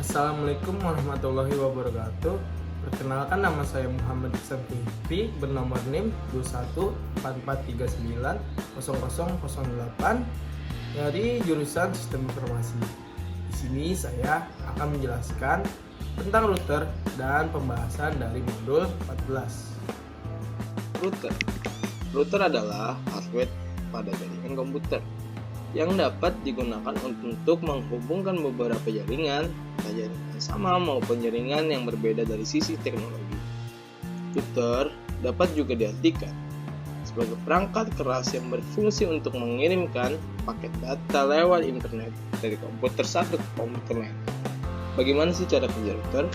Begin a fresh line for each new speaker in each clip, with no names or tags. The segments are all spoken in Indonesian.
Assalamualaikum warahmatullahi wabarakatuh. Perkenalkan, nama saya Muhammad Iksan Fikri, bernomor NIM 2144390008 dari jurusan Sistem Informasi. Di sini saya akan menjelaskan tentang router dan pembahasan dari modul 14.
Router adalah hardware pada jaringan komputer yang dapat digunakan untuk menghubungkan beberapa jaringan, baik jaringan sama maupun jaringan yang berbeda dari sisi teknologi. Router dapat juga diartikan sebagai perangkat keras yang berfungsi untuk mengirimkan paket data lewat internet dari komputer satu ke komputer lain. Bagaimana sih cara kerja router?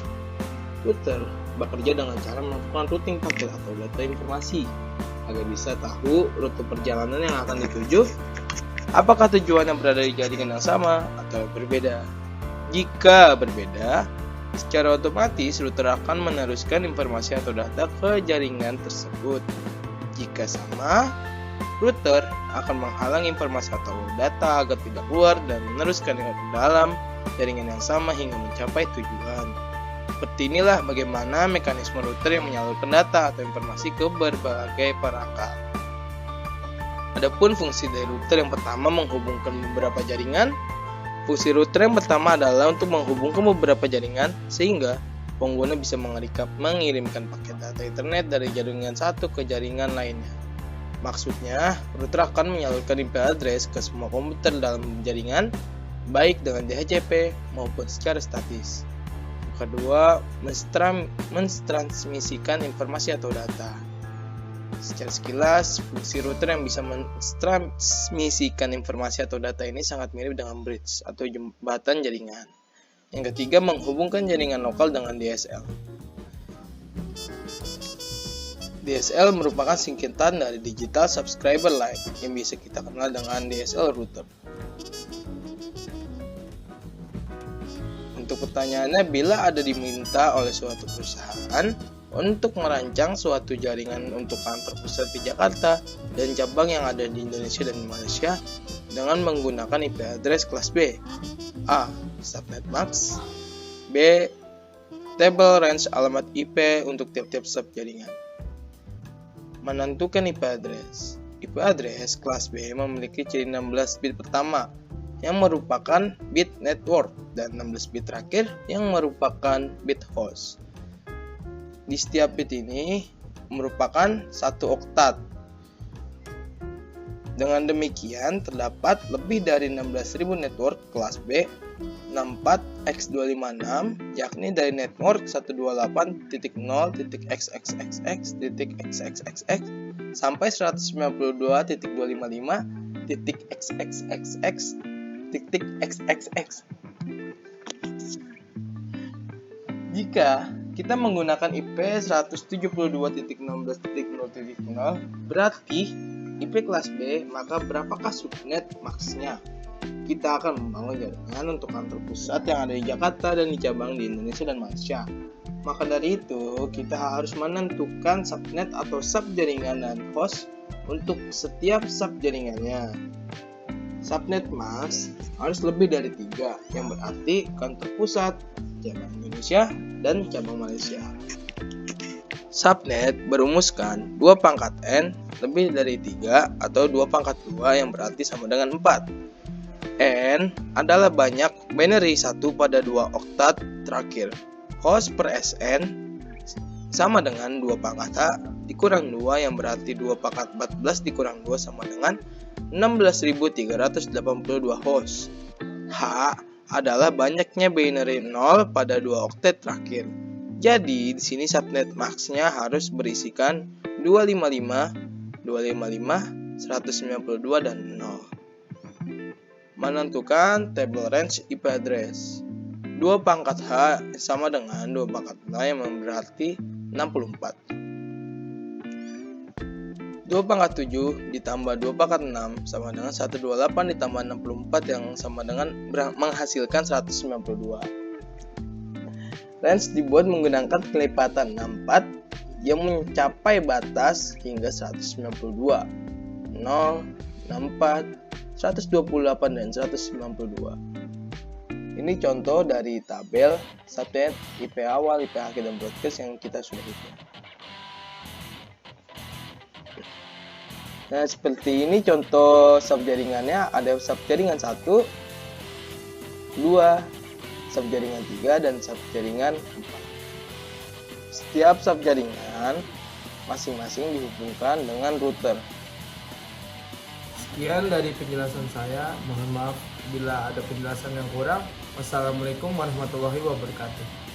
Router bekerja dengan cara melakukan routing paket atau data informasi agar bisa tahu rute perjalanan yang akan dituju, apakah tujuannya berada di jaringan yang sama atau berbeda. Jika berbeda, secara otomatis router akan meneruskan informasi atau data ke jaringan tersebut. Jika sama, router akan menghalang informasi atau data agar tidak keluar dan meneruskan ke dalam jaringan yang sama hingga mencapai tujuan. Seperti inilah bagaimana mekanisme router yang menyalurkan data atau informasi ke berbagai perangkat. Adapun fungsi dari router yang pertama menghubungkan beberapa jaringan. Fungsi router yang pertama adalah untuk menghubungkan beberapa jaringan sehingga pengguna bisa mengirimkan paket data internet dari jaringan satu ke jaringan lainnya. Maksudnya, router akan menyalurkan IP address ke semua komputer dalam jaringan, baik dengan DHCP maupun secara statis. Kedua, mentransmisikan informasi atau data. Secara sekilas, fungsi router yang bisa mentransmisikan informasi atau data ini sangat mirip dengan bridge atau jembatan jaringan. Yang ketiga, menghubungkan jaringan lokal dengan DSL. DSL merupakan singkatan dari Digital Subscriber Line yang bisa kita kenal dengan DSL router. Untuk pertanyaannya, bila ada diminta oleh suatu perusahaan untuk merancang suatu jaringan untuk kantor pusat di Jakarta dan cabang yang ada di Indonesia dan Malaysia dengan menggunakan IP address kelas B. A. Subnet max. B. Table range alamat IP untuk tiap-tiap sub jaringan. Menentukan IP address. IP address kelas B memiliki ciri 16 bit pertama yang merupakan bit network dan 16 bit terakhir yang merupakan bit host. Di setiap bit ini merupakan satu oktat. Dengan demikian, terdapat lebih dari 16.000 network kelas B 64x256, yakni dari network 128.0.xxxx.xxxx sampai 192.255.xxxx.xxx. Jika kita menggunakan IP 172.16.0.0 berarti IP kelas B, maka berapakah subnet max-nya? Kita akan membangun jaringan untuk kantor pusat yang ada di Jakarta dan di cabang di Indonesia dan Malaysia. Maka dari itu, kita harus menentukan subnet atau sub jaringan dan host untuk setiap sub jaringannya. Subnet max harus lebih dari 3, yang berarti kantor pusat, cabang Indonesia, dan cabang Malaysia. Subnet berumuskan 2 pangkat N lebih dari 3 atau 2 pangkat 2 yang berarti sama dengan 4. N adalah banyak binary 1 pada 2 oktat terakhir. Host per SN sama dengan 2 pangkat H dikurang 2 yang berarti 2 pangkat 14 dikurang 2 sama dengan 16.382 host. H adalah banyaknya binary 0 pada 2 oktet terakhir. Jadi di sini subnet max-nya harus berisikan 255, 255, 192 dan 0. Menentukan table range IP address. 2 pangkat H sama dengan 2 pangkat 0 yang berarti 64. 2 pangkat 7 ditambah 2 pangkat 6 sama dengan 128 ditambah 64 yang sama dengan menghasilkan 192. Range dibuat menggunakan kelipatan 64 yang mencapai batas hingga 192, 0, 64, 128 dan 192. Ini contoh dari tabel subnet IP awal, IP akhir, dan broadcast yang kita sudah hitung. Nah, seperti ini contoh subjaringannya. Ada subjaringan 1, 2, subjaringan 3, dan subjaringan 4. Setiap subjaringan masing-masing dihubungkan dengan router.
Sekian dari penjelasan saya. Mohon maaf bila ada penjelasan yang kurang. Wassalamualaikum warahmatullahi wabarakatuh.